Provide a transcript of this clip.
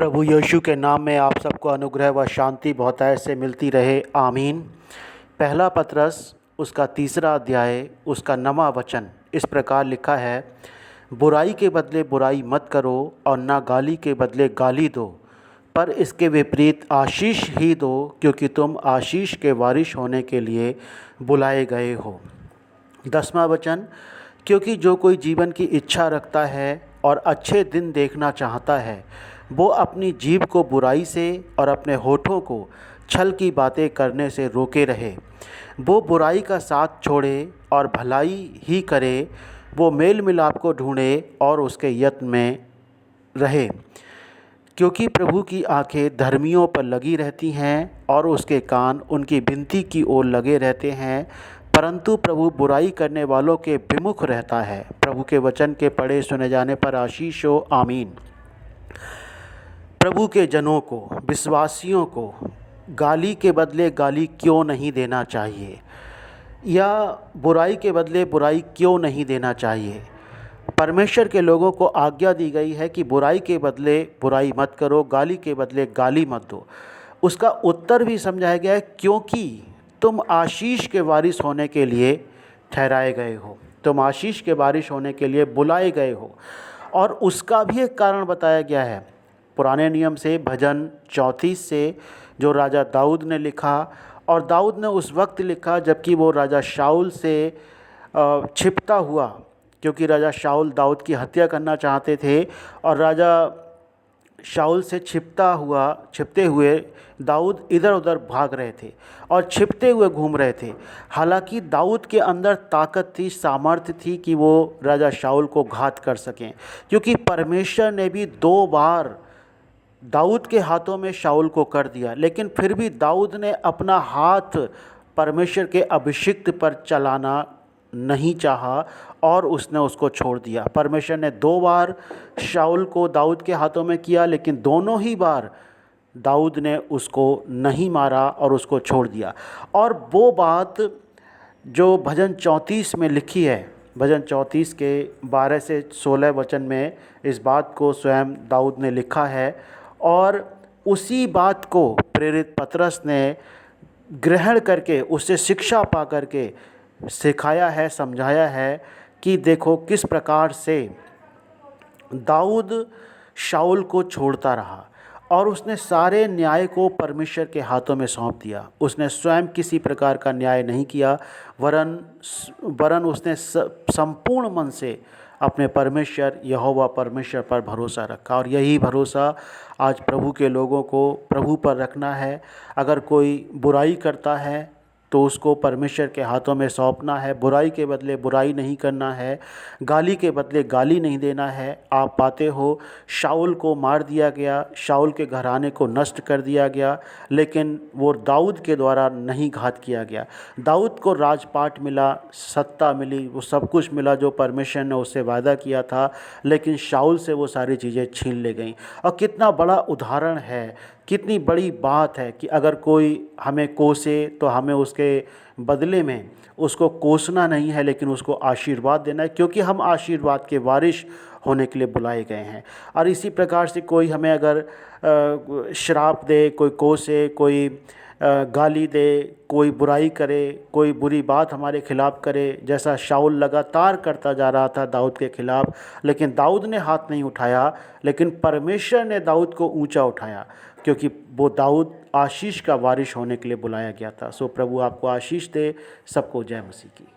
प्रभु यीशु के नाम में आप सबको अनुग्रह व शांति बहुतायत से मिलती रहे, आमीन। पहला पतरस उसका 3 अध्याय उसका 9वां वचन इस प्रकार लिखा है, बुराई के बदले बुराई मत करो और ना गाली के बदले गाली दो, पर इसके विपरीत आशीष ही दो, क्योंकि तुम आशीष के वारिश होने के लिए बुलाए गए हो। 10वां वचन, क्योंकि जो कोई जीवन की इच्छा रखता है और अच्छे दिन देखना चाहता है, वो अपनी जीभ को बुराई से और अपने होठों को छल की बातें करने से रोके रहे। वो बुराई का साथ छोड़े और भलाई ही करे। वो मेल मिलाप को ढूंढे और उसके यत्न में रहे, क्योंकि प्रभु की आंखें धर्मियों पर लगी रहती हैं और उसके कान उनकी विनती की ओर लगे रहते हैं, परंतु प्रभु बुराई करने वालों के विमुख रहता है। प्रभु के वचन के पढ़े सुने जाने पर आशीष हो, आमीन। प्रभु के जनों को, विश्वासियों को गाली के बदले गाली क्यों नहीं देना चाहिए, या बुराई के बदले बुराई क्यों नहीं देना चाहिए। परमेश्वर के लोगों को आज्ञा दी गई है कि बुराई के बदले बुराई मत करो, गाली के बदले गाली मत दो। उसका उत्तर भी समझाया गया है, क्योंकि तुम आशीष के वारिस होने के लिए ठहराए गए हो, तुम आशीष के वारिस होने के लिए बुलाए गए हो। और उसका भी एक कारण बताया गया है पुराने नियम से, भजन 34 से, जो राजा दाऊद ने लिखा। और दाऊद ने उस वक्त लिखा जबकि वो राजा शाऊल से छिपता हुआ, क्योंकि राजा शाऊल दाऊद की हत्या करना चाहते थे, और राजा शाऊल से छिपते हुए दाऊद इधर उधर भाग रहे थे और छिपते हुए घूम रहे थे। हालांकि दाऊद के अंदर ताकत थी, सामर्थ्य थी कि वो राजा शाऊल को घात कर सकें, क्योंकि परमेश्वर ने भी 2 बार दाऊद के हाथों में शाऊल को कर दिया, लेकिन फिर भी दाऊद ने अपना हाथ परमेश्वर के अभिषिक्त पर चलाना नहीं चाहा और उसने उसको छोड़ दिया। परमेश्वर ने 2 बार शाऊल को दाऊद के हाथों में किया, लेकिन दोनों ही बार दाऊद ने उसको नहीं मारा और उसको छोड़ दिया। और वो बात जो भजन 34 में लिखी है, भजन 34 के 12 से 16 वचन में इस बात को स्वयं दाऊद ने लिखा है, और उसी बात को प्रेरित पतरस ने ग्रहण करके उससे शिक्षा पा करके सिखाया है, समझाया है कि देखो किस प्रकार से दाऊद शाऊल को छोड़ता रहा और उसने सारे न्याय को परमेश्वर के हाथों में सौंप दिया। उसने स्वयं किसी प्रकार का न्याय नहीं किया, वरन उसने संपूर्ण मन से अपने परमेश्वर यहोवा परमेश्वर पर भरोसा रखा। और यही भरोसा आज प्रभु के लोगों को प्रभु पर रखना है। अगर कोई बुराई करता है तो उसको परमेश्वर के हाथों में सौंपना है, बुराई के बदले बुराई नहीं करना है, गाली के बदले गाली नहीं देना है। आप पाते हो शाऊल को मार दिया गया, शाऊल के घराने को नष्ट कर दिया गया, लेकिन वो दाऊद के द्वारा नहीं घात किया गया। दाऊद को राजपाट मिला, सत्ता मिली, वो सब कुछ मिला जो परमेश्वर ने उससे वादा किया था, लेकिन शाऊल से वो सारी चीज़ें छीन ले गईं। और कितना बड़ा उदाहरण है, कितनी बड़ी बात है कि अगर कोई हमें कोसे तो हमें उसके बदले में उसको कोसना नहीं है, लेकिन उसको आशीर्वाद देना है, क्योंकि हम आशीर्वाद के वारिश होने के लिए बुलाए गए हैं। और इसी प्रकार से कोई हमें अगर श्राप दे, कोई कोसे, कोई गाली दे, कोई बुराई करे, कोई बुरी बात हमारे खिलाफ़ करे, जैसा शाऊल लगातार करता जा रहा था दाऊद के खिलाफ़, लेकिन दाऊद ने हाथ नहीं उठाया, लेकिन परमेश्वर ने दाऊद को ऊंचा उठाया, क्योंकि वो दाऊद आशीष का वारिश होने के लिए बुलाया गया था। सो प्रभु आपको आशीष दे। सबको जय मसीह की।